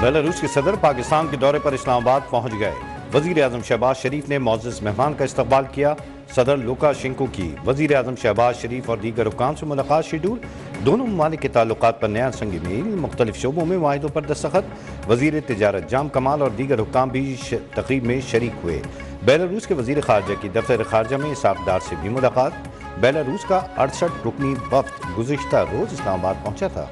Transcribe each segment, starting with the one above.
Belarus के सदर पाकिस्तान के दौरे पर इस्लामाबाद पहुंच गए। वजीर आजम शहबाज शरीफ ने मोअज़्ज़ज़ मेहमान का इस्तकबाल किया। सदर लुकाशेंको की वजीर आजम शहबाज शरीफ और दीगर हुक्काम से मुलाकात शेड्यूल। दोनों ममालिक के ताल्लुकात पर नया संग मील, मुख्तलिफ शोबों में माहिदों पर दस्तखत। वजीर तिजारत जाम कमाल और दीगर हुक्काम भी तकरीब में शरीक हुए। बेलारूस के वजीर खारजा की दफ्तर खारजा में इसाक डार से भी मुलाकात। बेलारूस का 68 रुकनी वफ्द गुज़िश्ता रोज इस्लामाबाद पहुंचा था।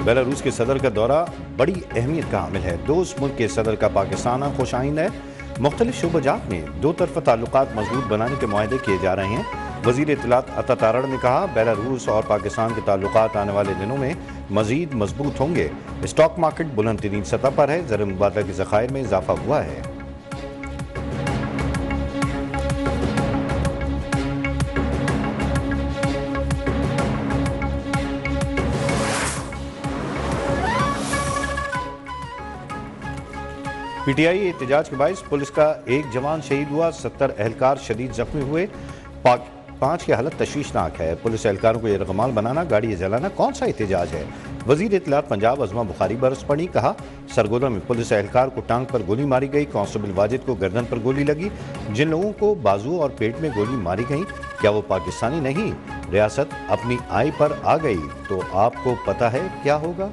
बेलारूस के सदर का दौरा बड़ी अहमियत का हामिल है। दोस्त मुल्क के सदर का पाकिस्तान खुश आइंद है। मुख्तलिफ शोबजात में दो तरफा ताल्लुकात मजबूत बनाने के मुआहदे किए जा रहे हैं। वजीर इत्तलात अता तारड़ ने कहा, बेलारूस और पाकिस्तान के ताल्लुकात आने वाले दिनों में मजीद मजबूत होंगे। स्टॉक मार्केट बुलंद तरीन सतह पर है। ज़र मुबादला के ज़खायर में इजाफा हुआ है। पीटीआई एहतजाज के बायस पुलिस का एक जवान शहीद हुआ, 70 एहलकार शदीद जख्मी हुए। 5 की हालत तशवीशनाक है। पुलिस एहलकारों को यरगमाल बनाना, गाड़ी जलाना कौन सा एहतजाज है? वजीर इत्तलात पंजाब अज़मा बुखारी बरस पड़ी। कहा, सरगोदा में पुलिस एहलकार को टांग पर गोली मारी गई। कांस्टेबल वाजिद को गर्दन पर गोली लगी। जिन लोगों को बाजू और पेट में गोली मारी गई, क्या वो पाकिस्तानी नहीं? रियासत अपनी आय पर आ गई तो आपको पता है क्या होगा?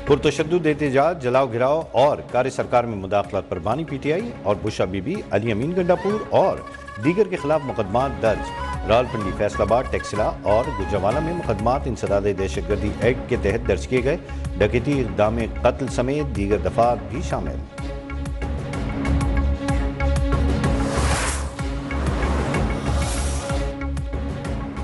पुरतशद्दुद एहतजाज, जलाओ घिराव और कार्य सरकार में मुदाखलत पर बानी पीटीआई और बुशा बीबी, अली अमीन गंडापुर और दीगर के खिलाफ मुकदमा दर्ज। रावलपिंडी, फैसलाबाद, टेक्सिला और गुजरावाला में मुकदमात इंसदाद दहशतगर्दी एक्ट के तहत दर्ज किए गए। डकैती, इक़दाम कत्ल समेत दीगर दफात भी शामिल।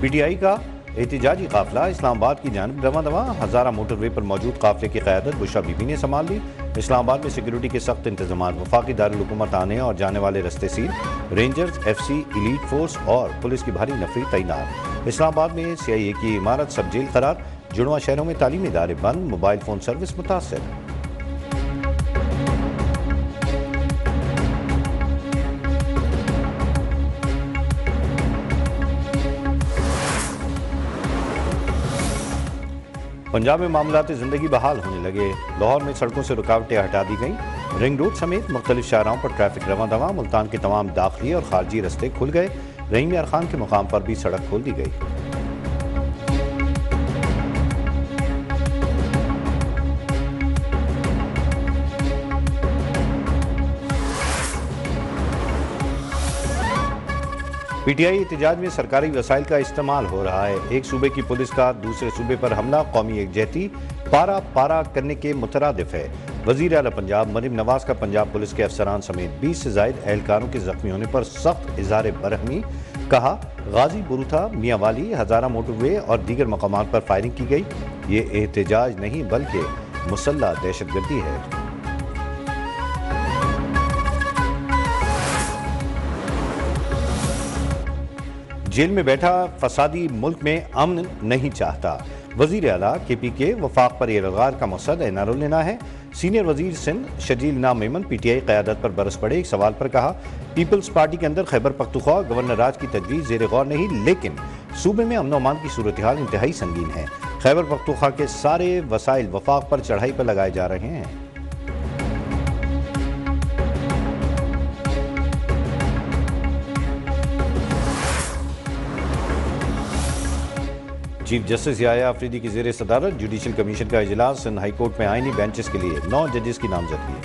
पीटीआई का एहतजाजी काफिला इस्लामाबाद की जानिब रवां दवा। हजारा मोटरवे पर मौजूद काफिले की क़यादत बुशा बीबी ने संभाल ली। इस्लामाबाद में सिक्योरिटी के सख्त इंतजाम। वफाकी दारुल हुकूमत आने और जाने वाले रस्ते seal. Rangers, FC, elite force और पुलिस की भारी नफरी तैनात। इस्लामाबाद में CIA की इमारत सब जेल करार। जुड़वा शहरों में तालीमी इदारे बंद। मोबाइल फोन सर्विस मुतासर। पंजाब में मामलात जिंदगी बहाल होने लगे। लाहौर में सड़कों से रुकावटें हटा दी गईं। रिंग रोड समेत मुख्तलिफ शाहराहों पर ट्रैफिक रवां दवा। मुल्तान के तमाम दाखिली और खारजी रस्ते खुल गए। रहीम यार खान के मुकाम पर भी सड़क खोल दी गई। पीटीआई एहतजाज में सरकारी वसाइल का इस्तेमाल हो रहा है। एक सूबे की पुलिस का दूसरे सूबे पर हमला कौमी एकजहती पारा पारा करने के मुतरादिफ है। वजीर आला पंजाब मरीम नवाज का पंजाब पुलिस के अफसरान समेत 20 से जायद एहलकारों के जख्मी होने पर सख्त इज़हार बरहमी। कहा, गाजी बुरुथा, मियाँ वाली, हजारा मोटरवे और दीगर मकामात पर फायरिंग की गई। ये एहतजाज नहीं बल्कि मुसल्लह दहशतगर्दी है। जेल में बैठा फसादी मुल्क में अमन नहीं चाहता। वजीर आला KP के वफाक पर इल्गार का मकसद एनआरओ लेना है। सीनियर वजीर सिंध शजील नाम मेमन पीटीआई क़यादत पर बरस पड़े। एक सवाल पर कहा, पीपल्स पार्टी के अंदर खैबर पख्तूनख्वा गवर्नर राज की तजवीज़ ज़ेर गौर नहीं, लेकिन सूबे में अमन अमान की सूरत हाल इंतहाई संगीन है। खैबर पख्तूनख्वा के सारे वसाइल वफाक पर चढ़ाई पर लगाए जा रहे हैं। चीफ जस्टिस याह्या अफरीदी की ज़ेर सदारत जुडिशल कमीशन का इजलास। सिंध हाई कोर्ट में आईनी बेंचेस के लिए 9 जजेस की नामजदगी।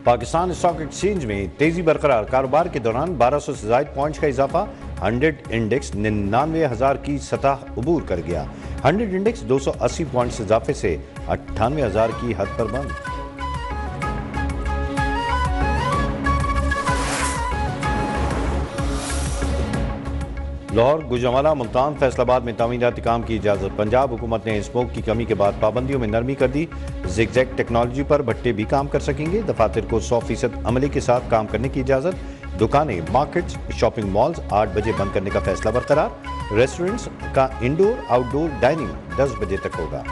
पाकिस्तान स्टॉक एक्सचेंज में तेजी बरकरार। कारोबार के दौरान 1200 से ज्यादा पॉइंट्स का इजाफा। 100 इंडेक्स 99,000 की सतह अबूर कर गया। 100 इंडेक्स 280 पॉइंट्स इजाफे से 98,000 की हद पर बंद। लाहौर, गुजरावाला, मुल्तान, फैसलाबाद में तामीराती काम की इजाज़त। पंजाब हुकूमत ने स्मोक की कमी के बाद पाबंदियों में नरमी कर दी। जिगजैग टेक्नोलॉजी पर भट्टे भी काम कर सकेंगे। दफातर को 100% अमले के साथ काम करने की इजाज़त। दुकानें, मार्केट्स, शॉपिंग मॉल्स 8 बजे बंद करने का फैसला बरकरार। रेस्टोरेंट्स का इंडोर आउटडोर डाइनिंग 10 बजे तक होगा।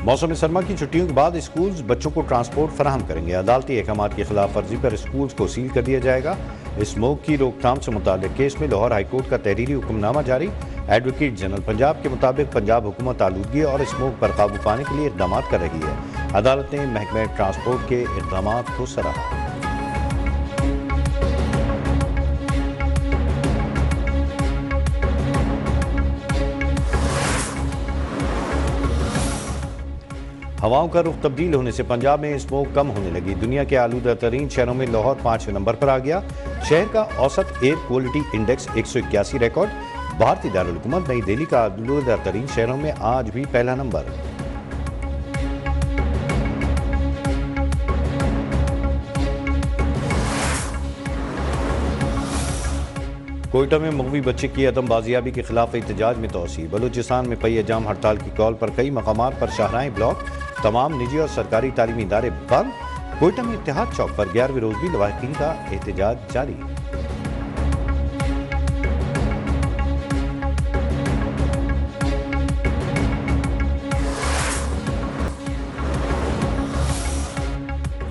मौसम सरमा की छुट्टियों के बाद स्कूल्स बच्चों को ट्रांसपोर्ट फराहम करेंगे। अदालती अहकामात की खिलाफ वर्जी पर स्कूल्स को सील कर दिया जाएगा। स्मोक की रोकथाम से मुताल्लिक केस में लाहौर हाईकोर्ट का तहरीरी हुक्मनामा जारी। एडवोकेट जनरल पंजाब के मुताबिक पंजाब हुकूमत आलूदगी और स्मोक पर काबू पाने के लिए इकदाम कर रही है। अदालत ने महकमे ट्रांसपोर्ट के इकदाम को सराहा। हवाओं का रुख तब्दील होने से पंजाब में स्मोक कम होने लगी। दुनिया के आलूदा तरीन शहरों में लाहौर 5वें नंबर पर आ गया। शहर का औसत एयर क्वालिटी इंडेक्स 181 रिकॉर्ड। भारतीय दारुल हुकूमत नई दिल्ली का आलूदा तरीन शहरों में आज भी पहला नंबर। कोयटा में मगवी बच्चे की अदम बाजियाबी के खिलाफ एहतजाज में तोसी। बलूचिस्तान में पई जाम हड़ताल की कॉल पर कई मकामात पर शाहराहें ब्लॉक। तमाम निजी और सरकारी तालीमी इदारे बंद। कोयटा में इत्तेहाद चौक पर 11वीं रोज भी लवाहिकीन का एहतजाज जारी।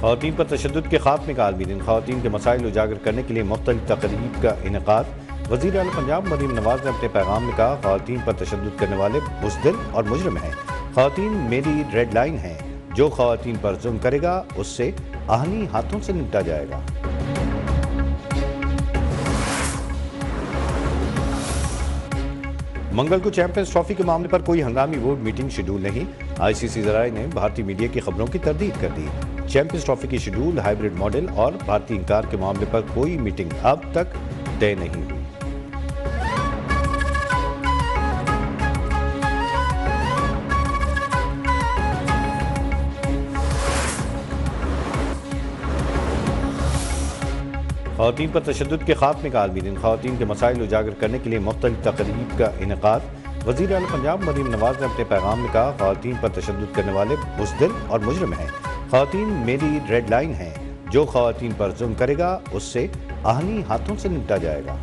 ख़वातीन पर तशद्दुद के खात्मे का आलमी दिन। ख़वातीन के मसाइल उजागर करने के लिए मुख्तलिफ तकरीब का इनेकाद। वज़ीर आला पंजाब मरीम नवाज ने अपने पैगाम में कहा, ख़वातीन पर तशद्दुद करने वाले बुज़दिल और मुजरिम हैं। ख़वातीन मेरी रेड लाइन है, जो ख़वातीन पर जुल्म करेगा उससे आहनी हाथों से निपटा जाएगा। मंगल को चैंपियंस ट्रॉफी के मामले पर कोई हंगामी बोर्ड मीटिंग शेड्यूल नहीं। आईसीसी ज़राए ने भारतीय मीडिया की खबरों की तरदीद कर दी। चैंपियंस ट्रॉफी की शेड्यूल, हाइब्रिड मॉडल और भारतीय इंकार के मामले पर कोई मीटिंग अब तक तय नहीं हुई। ख़वातीन पर तशद्दुद के खात्मे का आलमी दिन। ख़वातीन के मसाइल उजागर करने के लिए मुख्तलिफ तकरीब का इनेकाद। वज़ीर आला पंजाब मरीम नवाज ने अपने पैगाम में कहा, ख़वातीन पर तशद्दुद करने वाले बुज़दिल और मुजरिम हैं। ख़वातीन मेरी रेड लाइन है, जो ख़वातीन पर जुल्म करेगा उससे आहनी हाथों से निपटा जाएगा।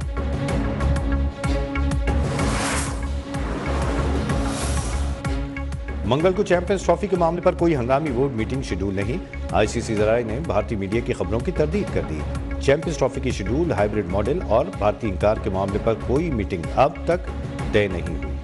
मंगल को चैंपियंस ट्रॉफी के मामले पर कोई हंगामी बोर्ड मीटिंग शेड्यूल नहीं। आईसीसी ज़राए ने भारतीय मीडिया की खबरों की तरदीद कर दी। चैंपियंस ट्रॉफी की शेड्यूल, हाइब्रिड मॉडल और भारतीय इंकार के मामले पर कोई मीटिंग अब तक तय नहीं हुई।